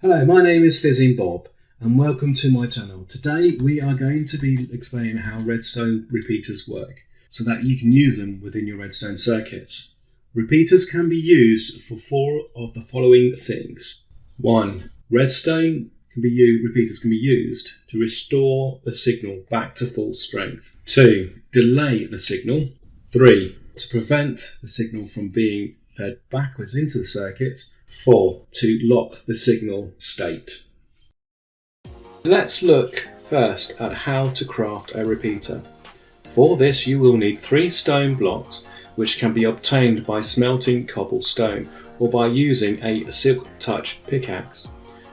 Hello, my name is Fizzing Bob and welcome to my channel. Today we are going to be explaining how redstone repeaters work so that you can use them within your redstone circuits. Repeaters can be used for four of the following things. 1. Repeaters can be used to restore the signal back to full strength. 2. Delay the signal. 3. To prevent the signal from being fed backwards into the circuit. 4. To lock the signal state. Let's look first at how to craft a repeater. For this you will need 3 stone blocks, which can be obtained by smelting cobblestone or by using a silk touch pickaxe,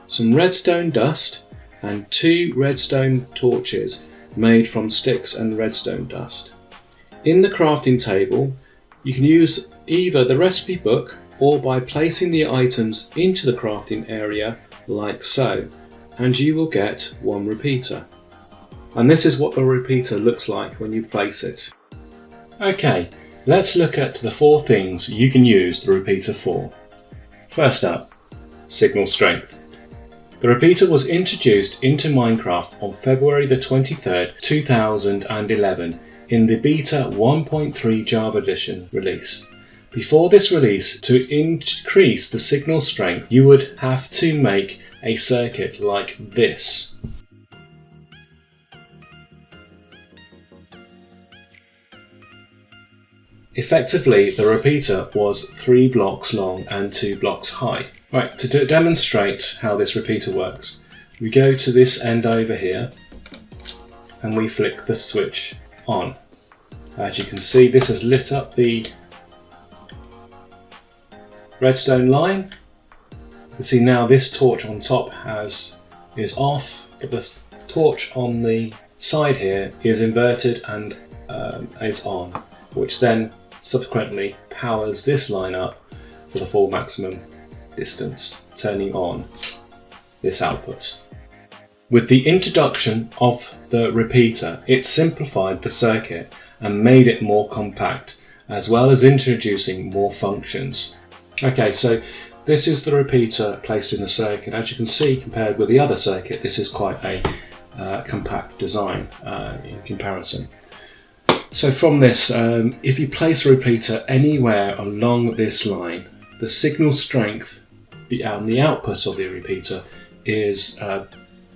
some redstone dust and 2 redstone torches made from sticks and redstone dust. In the crafting table you can use either the recipe book or by placing the items into the crafting area like so, and you will get 1 repeater. And this is what the repeater looks like when you place it. Okay, let's look at the 4 things you can use the repeater for. First up, signal strength. The repeater was introduced into Minecraft on February the 23rd, 2011 in the Beta 1.3 Java Edition release. Before this release, to increase the signal strength, you would have to make a circuit like this. Effectively, the repeater was 3 blocks long and 2 blocks high. Right, to demonstrate how this repeater works, we go to this end over here and we flick the switch on. As you can see, this has lit up the redstone line. You can see now this torch on top is off, but the torch on the side here is inverted and is on, which then subsequently powers this line up for the full maximum distance, turning on this output. With the introduction of the repeater, it simplified the circuit and made it more compact, as well as introducing more functions. Okay, so this is the repeater placed in the circuit. As you can see, compared with the other circuit, this is quite a compact design in comparison. So from this, if you place a repeater anywhere along this line, the signal strength and the output of the repeater is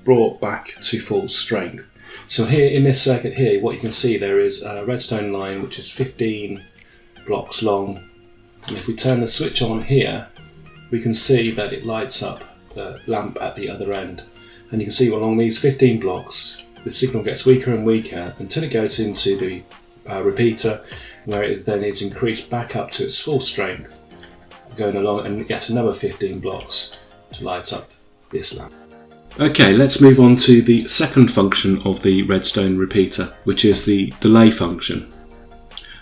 brought back to full strength. So here in this circuit here, what you can see, there is a redstone line which is 15 blocks long. And if we turn the switch on here, we can see that it lights up the lamp at the other end. And you can see along these 15 blocks, the signal gets weaker and weaker until it goes into the repeater, where it then is increased back up to its full strength, going along and yet another 15 blocks to light up this lamp. Okay, let's move on to the second function of the redstone repeater, which is the delay function.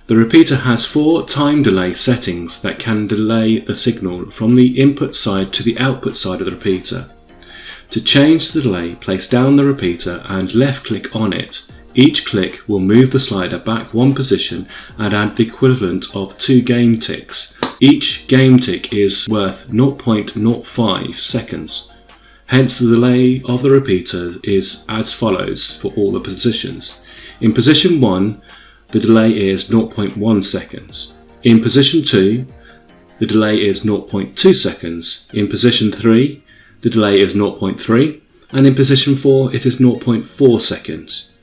The repeater has 4 time delay settings that can delay the signal from the input side to the output side of the repeater. To change the delay, place down the repeater and left click on it. Each click will move the slider back 1 position and add the equivalent of 2 game ticks. Each game tick is worth 0.05 seconds. Hence the delay of the repeater is as follows for all the positions. In position 1, the delay is 0.1 seconds. In position 2, the delay is 0.2 seconds. In position 3, the delay is 0.3, and in position 4, it is 0.4 seconds.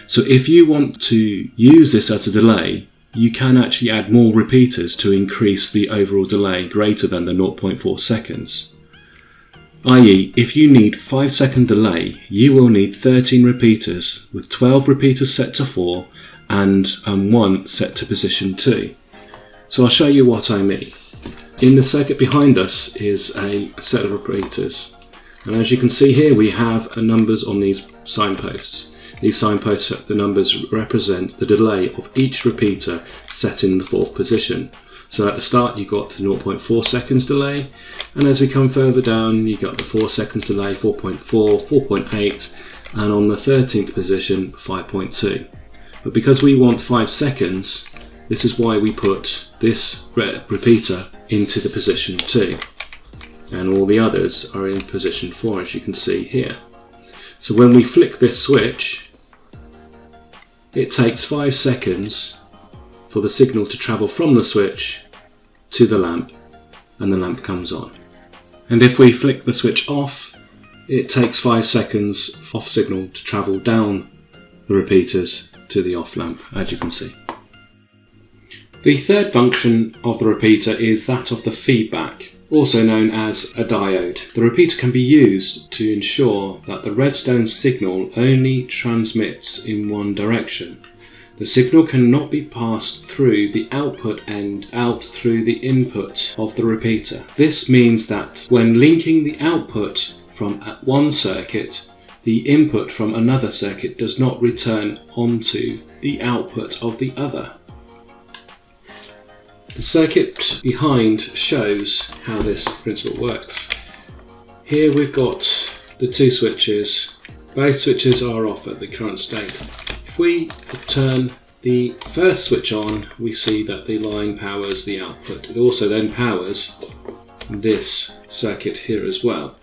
So if you want to use this as a delay, you can actually add more repeaters to increase the overall delay greater than the 0.4 seconds. i.e., if you need 5-second delay, you will need 13 repeaters with 12 repeaters set to 4 and 1 set to position 2. So I'll show you what I mean. In the circuit behind us is a set of repeaters, and as you can see here we have numbers on these signposts. These signposts, the numbers represent the delay of each repeater set in the 4th position. So at the start you got the 0.4 seconds delay, and as we come further down you got the 4 seconds delay, 4.4, 4.8, and on the 13th position 5.2. But because we want 5 seconds, this is why we put this repeater into the position 2. and all the others are in position 4, as you can see here. So when we flick this switch, it takes 5 seconds for the signal to travel from the switch to the lamp, and the lamp comes on. And if we flick the switch off, it takes 5 seconds off signal to travel down the repeaters to the off lamp, as you can see. The third function of the repeater is that of the feedback, also known as a diode. The repeater can be used to ensure that the redstone signal only transmits in one direction. The signal cannot be passed through the output end out through the input of the repeater. This means that when linking the output from one circuit, the input from another circuit does not return onto the output of the other. The circuit behind shows how this principle works. Here we've got the two switches. Both switches are off at the current state. If we turn the first switch on, we see that the line powers the output. It also then powers this circuit here as well.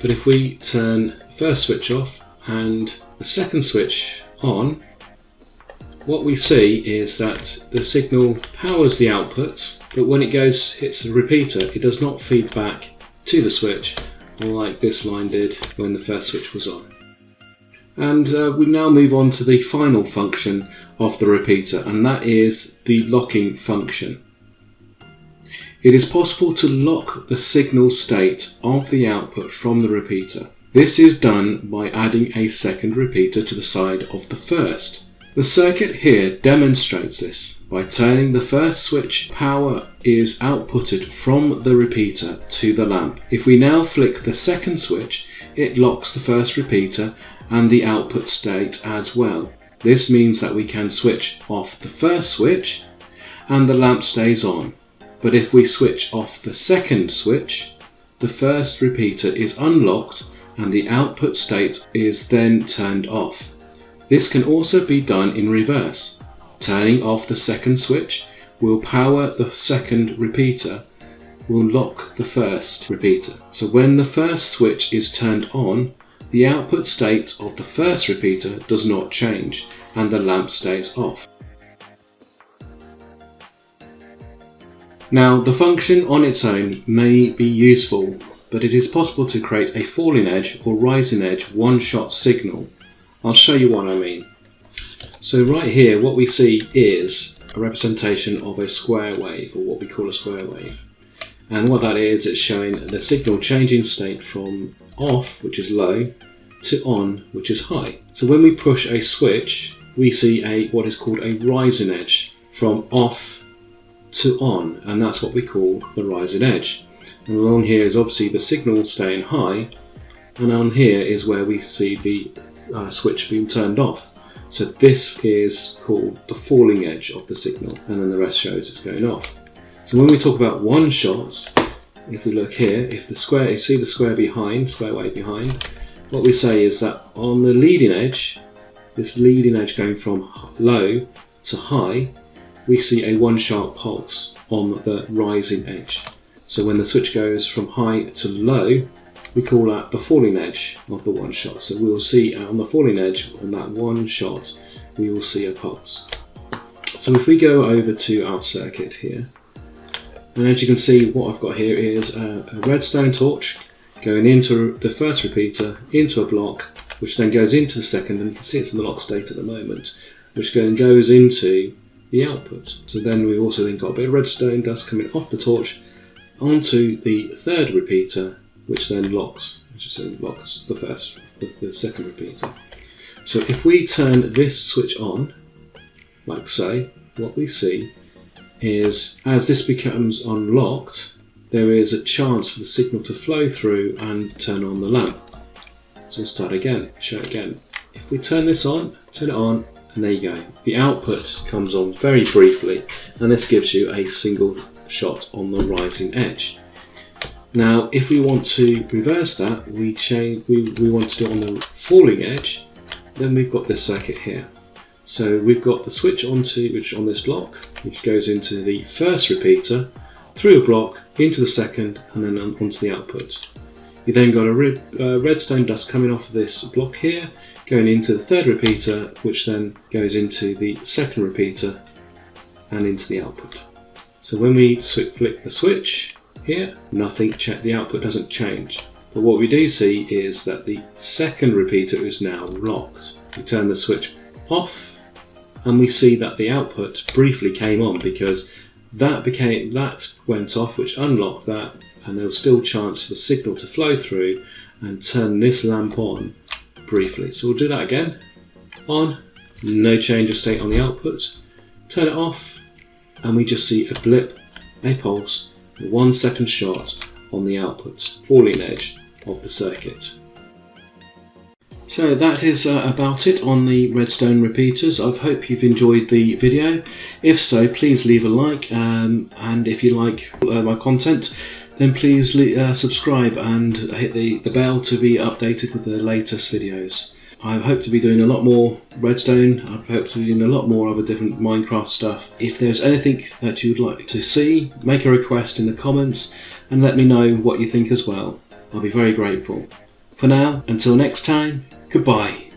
But if we turn the first switch off and the second switch on, what we see is that the signal powers the output, but when it hits the repeater, it does not feed back to the switch like this line did when the first switch was on. And we now move on to the final function of the repeater, and that is the locking function. It is possible to lock the signal state of the output from the repeater. This is done by adding a second repeater to the side of the first. The circuit here demonstrates this by turning the first switch. Power is outputted from the repeater to the lamp. If we now flick the second switch, it locks the first repeater and the output state as well. This means that we can switch off the first switch and the lamp stays on. But if we switch off the second switch, the first repeater is unlocked and the output state is then turned off. This can also be done in reverse. Turning off the second switch will power the second repeater, will lock the first repeater. So when the first switch is turned on, the output state of the first repeater does not change and the lamp stays off. Now, the function on its own may be useful, but it is possible to create a falling edge or rising edge one-shot signal. I'll show you what I mean. So right here, what we see is a representation of a square wave, or what we call a square wave. And what that is, it's showing the signal changing state from off, which is low, to on, which is high. So when we push a switch, we see what is called a rising edge from off to on, and that's what we call the rising edge. And along here is obviously the signal staying high, and on here is where we see the switch being turned off. So this is called the falling edge of the signal, and then the rest shows it's going off. So when we talk about one shots, if we look here, if you see the square wave behind, what we say is that on the leading edge, this leading edge going from low to high, we see a one shot pulse on the rising edge. So when the switch goes from high to low, we call that the falling edge of the one shot. So we will see on the falling edge, on that one shot, we will see a pulse. So if we go over to our circuit here, and as you can see, what I've got here is a redstone torch going into the first repeater, into a block, which then goes into the second, and you can see it's in the lock state at the moment, which then goes into the output. So then we've also then got a bit of redstone dust coming off the torch onto the third repeater, which then locks the second repeater. So if we turn this switch on, like so, what we see is as this becomes unlocked, there is a chance for the signal to flow through and turn on the lamp. So we'll start again, show it again. If we turn this on, turn it on, and there you go. The output comes on very briefly, and this gives you a single shot on the rising edge. Now, if we want to reverse that, we want to do it on the falling edge, then we've got this circuit here. So we've got the switch on this block, which goes into the first repeater, through a block, into the second, and then onto the output. You then got a redstone dust coming off of this block here, going into the third repeater, which then goes into the second repeater and into the output. So when we flick the switch here, the output doesn't change. But what we do see is that the second repeater is now locked. We turn the switch off and we see that the output briefly came on because that went off, which unlocked that, and there was still a chance for the signal to flow through and turn this lamp on briefly. So we'll do that again. On, no change of state on the output. Turn it off, and we just see a blip, a pulse, a 1 second shot on the output, falling edge of the circuit. So that is about it on the redstone repeaters. I hope you've enjoyed the video. If so, please leave a like, and if you like my content, then please subscribe and hit the bell to be updated with the latest videos. I hope to be doing a lot more redstone. I hope to be doing a lot more other different Minecraft stuff. If there's anything that you'd like to see, make a request in the comments and let me know what you think as well. I'll be very grateful. For now, until next time, goodbye.